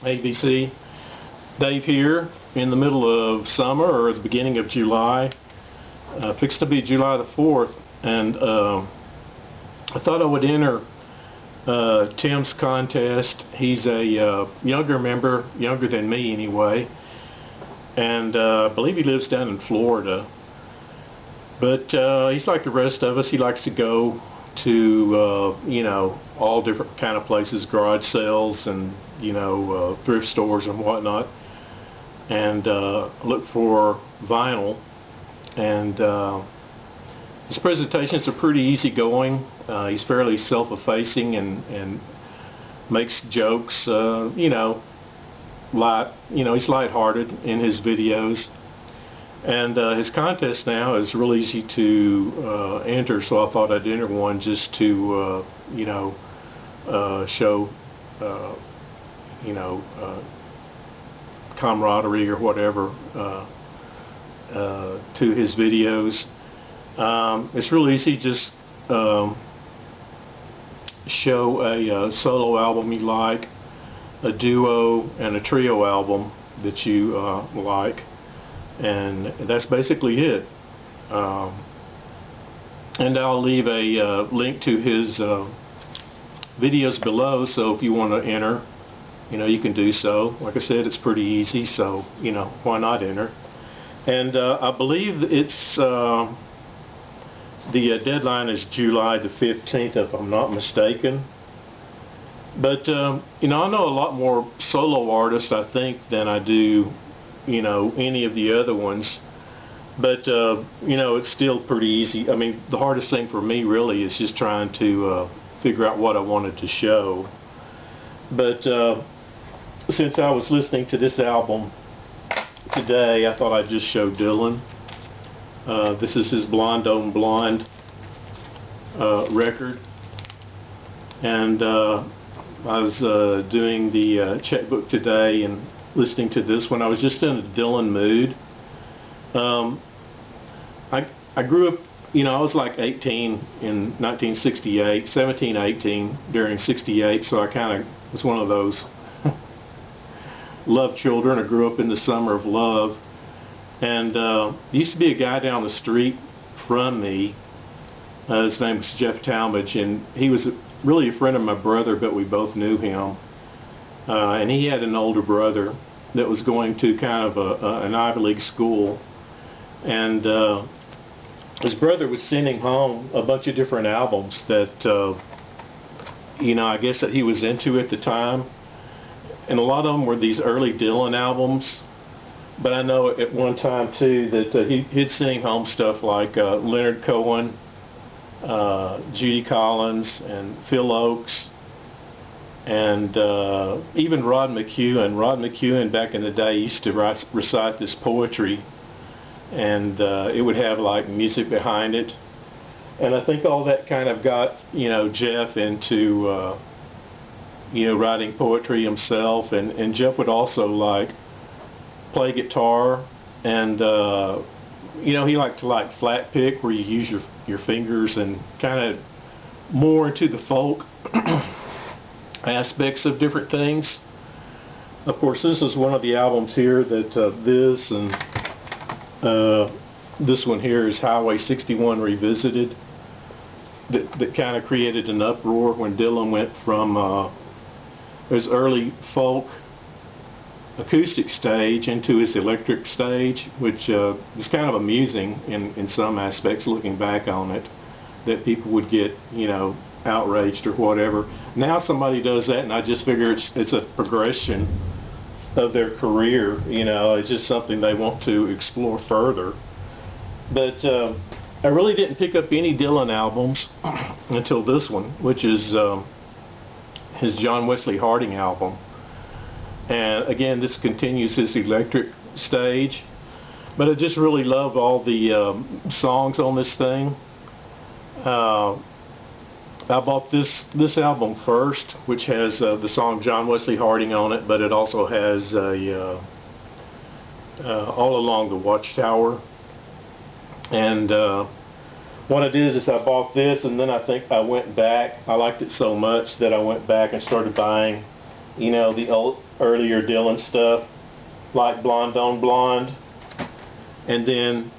ABC. Dave here in the middle of summer, or the beginning of July. Fixed to be July the 4th, and I thought I would enter Tim's contest. He's a younger member, younger than me anyway, and I believe he lives down in Florida. But he's like the rest of us. He likes to go to all different kind of places, garage sales and thrift stores and whatnot, and look for vinyl. And his presentations are pretty easygoing. He's fairly self-effacing and makes jokes. He's lighthearted in his videos. And his contest now is really easy to enter, so I thought I'd enter one just to, show, camaraderie or whatever to his videos. It's really easy. Just show a solo album you like, a duo and a trio album that you like. And that's basically it. And I'll leave a link to his videos below, so if you want to enter, you can do so. Like I said, it's pretty easy, so why not enter? And I believe it's the deadline is July the 15th, if I'm not mistaken. But I know a lot more solo artists, I think, than I do any of the other ones, but it's still pretty easy. I mean, the hardest thing for me really is just trying to figure out what I wanted to show. But since I was listening to this album today, I thought I'd just show Dylan. This is his Blonde on Blonde record, and I was doing the checkbook today and listening to this when I was just in a Dylan mood. I grew up, I was like 18 in 1968, 17, 18 during 68, so I kind of was one of those love children. I grew up in the summer of love, and there used to be a guy down the street from me. His name was Jeff Talmadge, and he was really a friend of my brother, but we both knew him. And he had an older brother that was going to kind of an Ivy League school, and his brother was sending home a bunch of different albums that I guess that he was into at the time, and a lot of them were these early Dylan albums. But I know at one time too that he'd sending home stuff like Leonard Cohen, Judy Collins, and Phil Oakes, and even Rod McEwen. Rod McEwen back in the day used to recite this poetry, and it would have like music behind it. And I think all that kind of got Jeff into writing poetry himself. And Jeff would also like play guitar, and he liked to like flat pick, where you use your fingers, and kind of more into the folk aspects of different things. Of course, this is one of the albums here that this and this one here is Highway 61 Revisited, that kind of created an uproar when Dylan went from his early folk acoustic stage into his electric stage, which was kind of amusing in some aspects, looking back on it, that people would get outraged or whatever. Now somebody does that, and I just figure it's a progression of their career. It's just something they want to explore further. But I really didn't pick up any Dylan albums until this one, which is his John Wesley Harding album. And again, this continues his electric stage, but I just really love all the songs on this thing. I bought this album first, which has the song John Wesley Harding on it, but it also has All Along the Watchtower. And what I did is I bought this, and then I think I went back. I liked it so much that I went back and started buying you know, the old earlier Dylan stuff, like Blonde on Blonde. And then,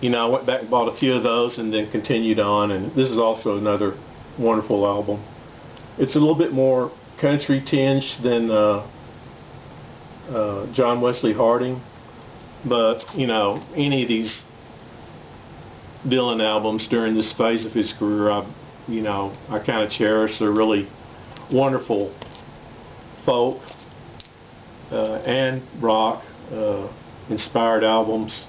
you know, I went back and bought a few of those and then continued on, and this is also another wonderful album. It's a little bit more country tinged than John Wesley Harding, but, you know, any of these Dylan albums during this phase of his career, I kind of cherish. They're really wonderful folk and rock inspired albums,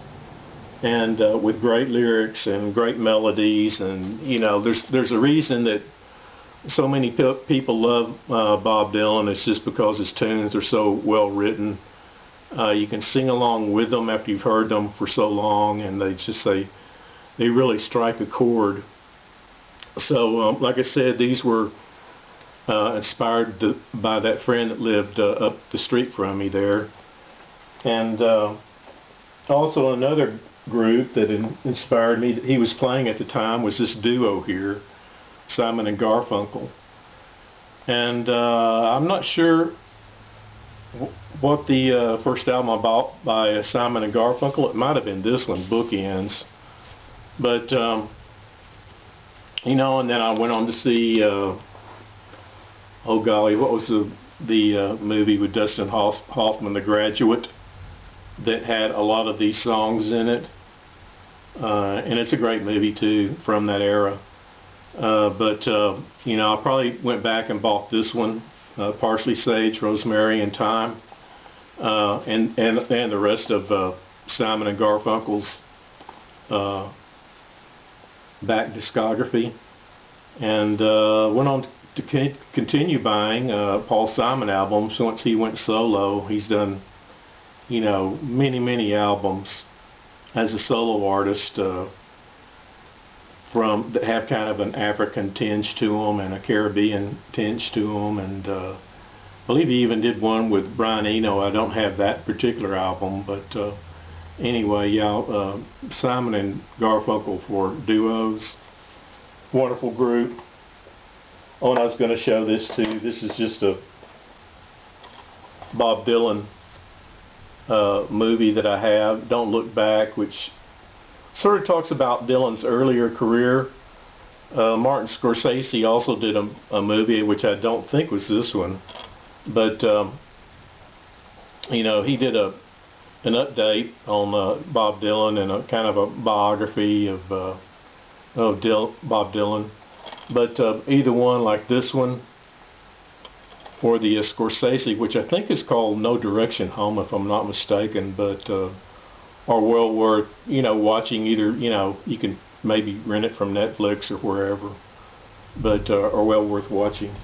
and with great lyrics and great melodies. And you know, there's a reason that so many people love Bob Dylan. It's just because his tunes are so well written. You can sing along with them after you've heard them for so long, and they really strike a chord. So, like I said, these were inspired by that friend that lived up the street from me there. And also another group that inspired me that he was playing at the time was this duo here, Simon and Garfunkel. And I'm not sure what the first album I bought by Simon and Garfunkel. It might have been this one, Bookends. But, you know, and then I went on to see, oh golly, what was the movie with Dustin Hoffman, The Graduate, that had a lot of these songs in it. And it's a great movie, too, from that era. But, you know, I probably went back and bought this one, Parsley, Sage, Rosemary, and Thyme, and the rest of Simon and Garfunkel's back discography, and went on to continue buying Paul Simon albums. Once he went solo, he's done, you know, many albums as a solo artist that have kind of an African tinge to them and a Caribbean tinge to them, and I believe he even did one with Brian Eno. I don't have that particular album, but anyway, yeah, Simon and Garfunkel for duos. Wonderful group. Oh, and I was going to show this too. This is just a Bob Dylan movie that I have, Don't Look Back, which sort of talks about Dylan's earlier career. Martin Scorsese also did a movie, which I don't think was this one, but you know, he did an update on Bob Dylan and a kind of a biography of Bob Dylan. But either one, like this one, or the Scorsese, which I think is called No Direction Home, if I'm not mistaken, but are well worth, you know, watching. Either, you know, you can maybe rent it from Netflix or wherever, but are well worth watching.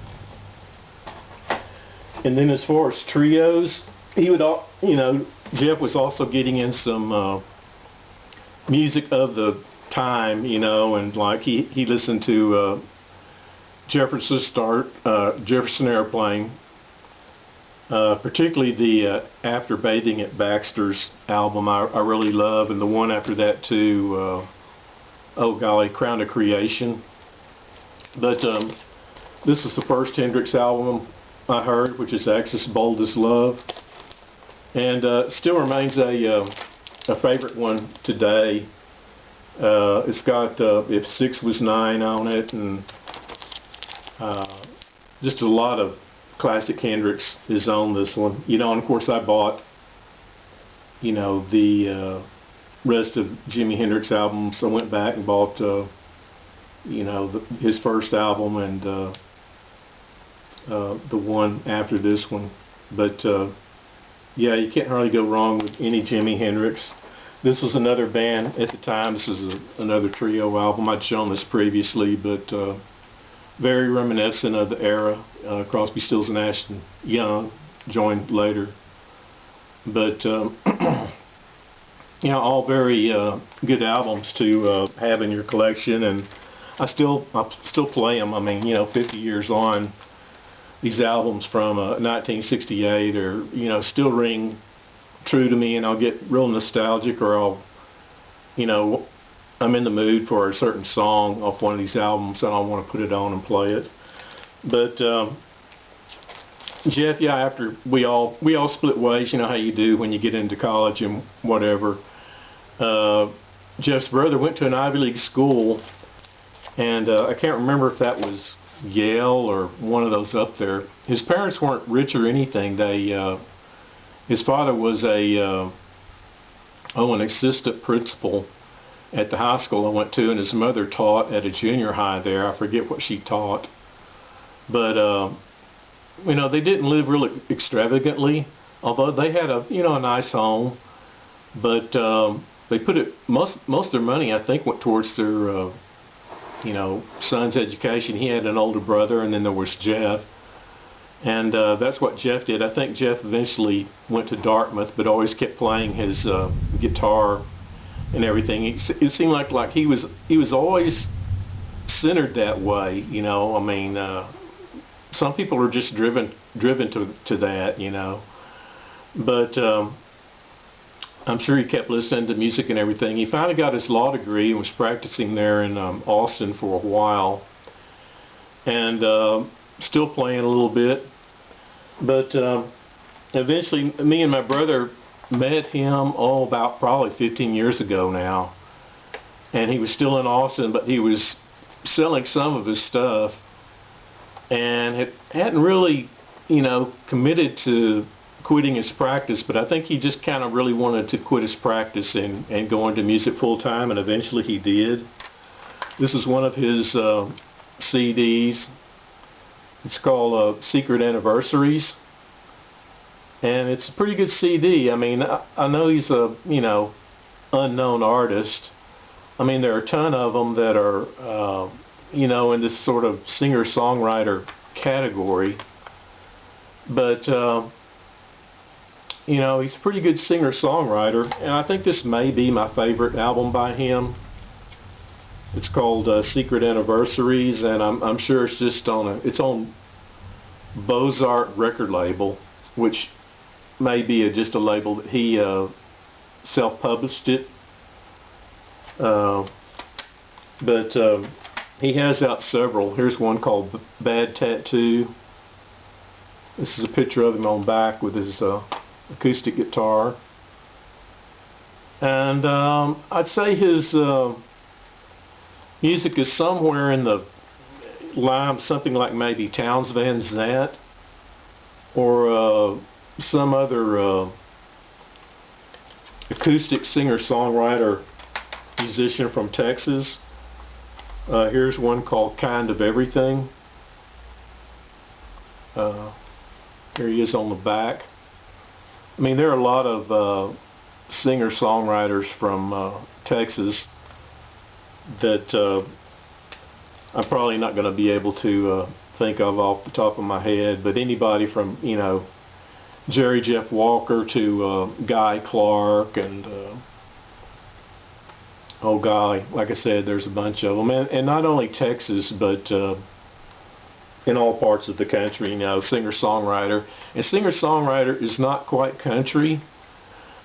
And then as far as trios, he would, you know, Jeff was also getting in some music of the time, you know, and like he listened to Jefferson Airplane, particularly the After Bathing at Baxter's album I really love, and the one after that too, oh golly, Crown of Creation. But this is the first Hendrix album I heard, which is Axis Bold as Love, and still remains a favorite one today. It's got If 6 Was 9 on it, and just a lot of classic Hendrix is on this one. You know, and of course I bought, you know, the rest of Jimi Hendrix albums. I went back and bought, you know, his first album and the one after this one. But yeah, you can't hardly go wrong with any Jimi Hendrix. This was another band at the time. This is another trio album. I'd shown this previously, but very reminiscent of the era. Crosby, Stills, Nash and Young joined later. But you know, all very good albums to have in your collection, and I still play them. I mean, you know, 50 years on, these albums from 1968 are, you know, still ring true to me, and I'll get real nostalgic, or I'll, you know, I'm in the mood for a certain song off one of these albums and I want to put it on and play it. But Jeff, yeah, after we all split ways, you know how you do when you get into college and whatever. Uh, Jeff's brother went to an Ivy League school, and I can't remember if that was Yale or one of those up there. His parents weren't rich or anything. His father was an assistant principal at the high school I went to, and his mother taught at a junior high there. I forget what she taught, but you know, they didn't live really extravagantly, although they had a nice home. But they put it most of their money, I think, went towards their son's education. He had an older brother, and then there was Jeff, and that's what Jeff did. I think Jeff eventually went to Dartmouth, but always kept playing his guitar and everything. It seemed like he was always centered that way. You know, I mean, some people are just driven to that. You know, but I'm sure he kept listening to music and everything. He finally got his law degree and was practicing there in Austin for a while, and still playing a little bit. But eventually, me and my brother met him, about probably 15 years ago now, and he was still in Austin, but he was selling some of his stuff, and hadn't really, committed to quitting his practice, but I think he just kind of really wanted to quit his practice and go into music full time, and eventually he did. This is one of his CDs. It's called Secret Anniversaries, and it's a pretty good CD. I mean, I know he's a unknown artist. I mean, there are a ton of them that are in this sort of singer-songwriter category, but he's a pretty good singer-songwriter, and I think this may be my favorite album by him. It's called Secret Anniversaries, and I'm sure it's just it's on Bozart record label, which may be just a label that he self-published it. But he has out several. Here's one called Bad Tattoo. This is a picture of him on back with his acoustic guitar, and I'd say his music is somewhere in the line, something like maybe Townes Van Zandt or some other acoustic singer-songwriter musician from Texas. Here's one called Kind of Everything. Here he is on the back. I mean, there are a lot of singer-songwriters from Texas that I'm probably not going to be able to think of off the top of my head, but anybody from, Jerry Jeff Walker to Guy Clark and like I said, there's a bunch of them, and not only Texas, but in all parts of the country, singer-songwriter. And singer-songwriter is not quite country.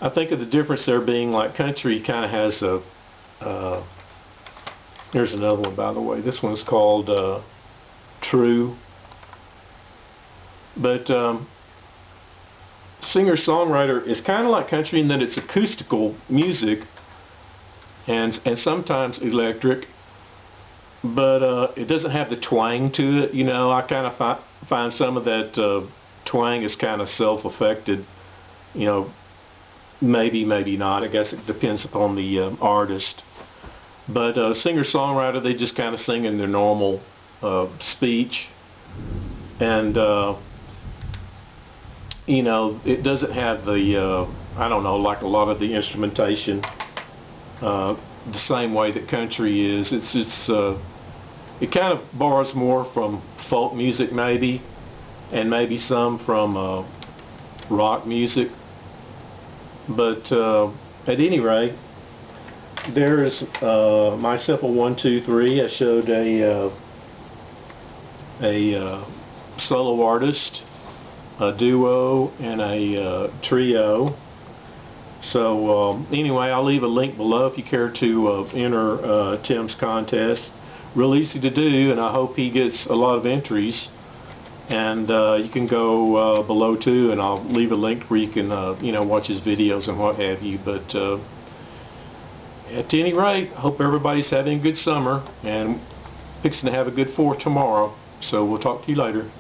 I think of the difference there being like country kind of has a, here's another one, by the way. This one's called True. But singer-songwriter is kind of like country in that it's acoustical music and sometimes electric, but it doesn't have the twang to it. I kind of find some of that twang is kind of self-affected. Maybe not. I guess it depends upon the artist. But singer-songwriter, they just kind of sing in their normal speech, and it doesn't have the like a lot of the instrumentation the same way that country is. It kind of borrows more from folk music maybe, and maybe some from rock music. But at any rate, there's My Simple 1, 2, 3. I showed a solo artist, a duo, and a trio. So anyway, I'll leave a link below if you care to enter Tim's contest. Real easy to do, and I hope he gets a lot of entries. and you can go below too, and I'll leave a link where you can you know, watch his videos and what have you. But at any rate, I hope everybody's having a good summer and fixing to have a good 4th tomorrow. So we'll talk to you later.